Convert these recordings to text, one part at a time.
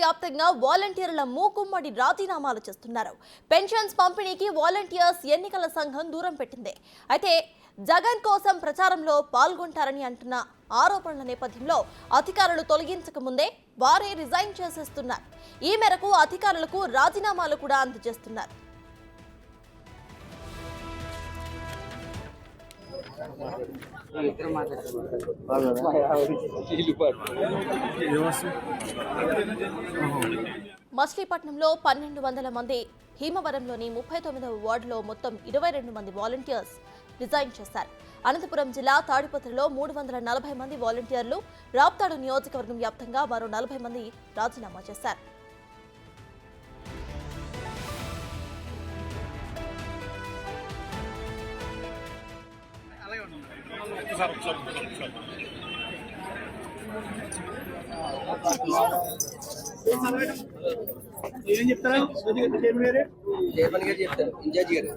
వ్యాప్తంగా వాలంటీర్ల మూకుమ్మడి రాజీనామాలు చేస్తున్నారు. పెన్షన్స్ పంపిణీకి వాలంటీర్స్ ఎన్నికల సంఘం దూరం పెట్టింది. అయితే జగన్ కోసం ప్రచారంలో పాల్గొంటారని అంటున్న ఆరోపణల నేపథ్యంలో అధికారులు తొలగించక ముందే వారే రిజైన్ చేసేస్తున్నారు. ఈ మేరకు అధికారులకు రాజీనామాలు కూడా అందజేస్తున్నారు. మచిలీపట్నంలో 1200 మంది, భీమవరంలోని 39వ వార్డులో మొత్తం 22 మంది వాలంటీర్స్ రిజైన్ చేశారు. అనంతపురం జిల్లా తాడిపత్రిలో 340 మంది వాలంటీర్లు, రాప్తాడు నియోజకవర్గం వ్యాప్తంగా మరో 40 మంది రాజీనామా చేశారు. ఏం చెప్తారా చెప్తారు ఇన్ఛార్జి గారు.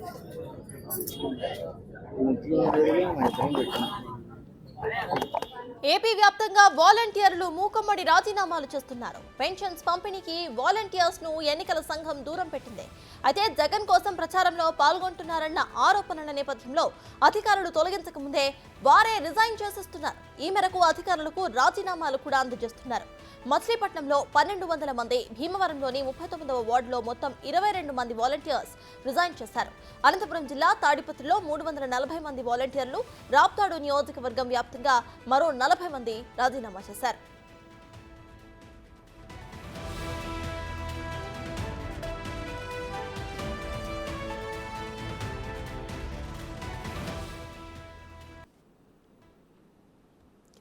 ఏపీ వ్యాప్తంగా వాలంటీర్లు మూకుమ్మడి రాజీనామాలు చేస్తున్నారు. పెన్షన్స్ పంపిణీకి వాలంటీర్స్ ను ఎన్నికల సంఘం దూరం పెట్టింది. అయితే జగన్ కోసం ప్రచారంలో పాల్గొంటున్నారన్న ఆరోపణల నేపథ్యంలో అధికారులు తొలగించక ముందే వారే రిజైన్ చేసేస్తున్నారు. ఈ మేరకు అధికారులకు రాజీనామాలు కూడా అందజేస్తున్నారు. మచిలీపట్నంలో 1200 మంది, భీమవరంలోని 39వ వార్డులో మొత్తం 22 మంది వాలంటీర్స్ రిజైన్ చేశారు. అనంతపురం జిల్లా తాడిపత్రిలో 340 మంది వాలంటీర్లు, రాప్తాడు నియోజకవర్గం వ్యాప్తంగా మరో 40 మంది రాజీనామా చేశారు.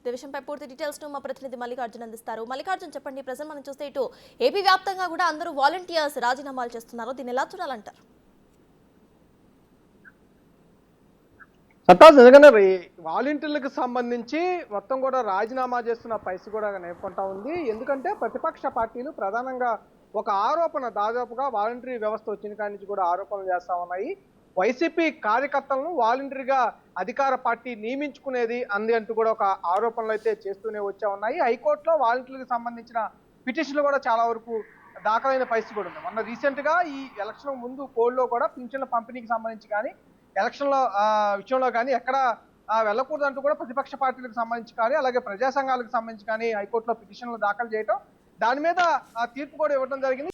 ఈ విషయంపై పూర్తి డీటెయిల్స్ ను మా ప్రతినిధి మల్లికార్జున్ అందిస్తారు. మల్లికార్జున్, చెప్పండి. ప్రజెంట్ మనం చూస్తే ఇటు ఏపీ వ్యాప్తంగా కూడా అందరూ వాలంటీర్స్ రాజీనామాలు చేస్తున్నారు. దీన్ని ఎలా చూడాలంటారు? నిజంగానే వాలంటీర్లకు సంబంధించి మొత్తం కూడా రాజీనామా చేస్తున్న పరిస్థితి కూడా నేర్కొంటా ఉంది. ఎందుకంటే ప్రతిపక్ష పార్టీలు ప్రధానంగా ఒక ఆరోపణ, దాదాపుగా వాలంటరీ వ్యవస్థ వచ్చిన కాడి నుంచి కూడా ఆరోపణలు చేస్తా ఉన్నాయి. వైసీపీ కార్యకర్తలను వాలంటరీగా అధికార పార్టీ నియమించుకునేది అంది అంటూ కూడా ఒక ఆరోపణలు అయితే చేస్తూనే వచ్చా ఉన్నాయి. హైకోర్టులో వాలంటీర్లకు సంబంధించిన పిటిషన్లు కూడా చాలా వరకు దాఖలైన పరిస్థితి కూడా ఉంది. మొన్న రీసెంట్ గా ఈ ఎలక్షన్ ముందు కోడ్లో కూడా పింఛన్ల పంపిణీకి సంబంధించి కానీ, ఎలక్షన్ల విషయంలో కానీ ఎక్కడ వెళ్ళకూడదంటూ కూడా ప్రతిపక్ష పార్టీలకు సంబంధించి కానీ, అలాగే ప్రజా సంఘాలకు సంబంధించి కానీ హైకోర్టులో పిటిషన్లు దాఖలు చేయటం, దాని మీద తీర్పు కూడా ఇవ్వడం జరిగింది.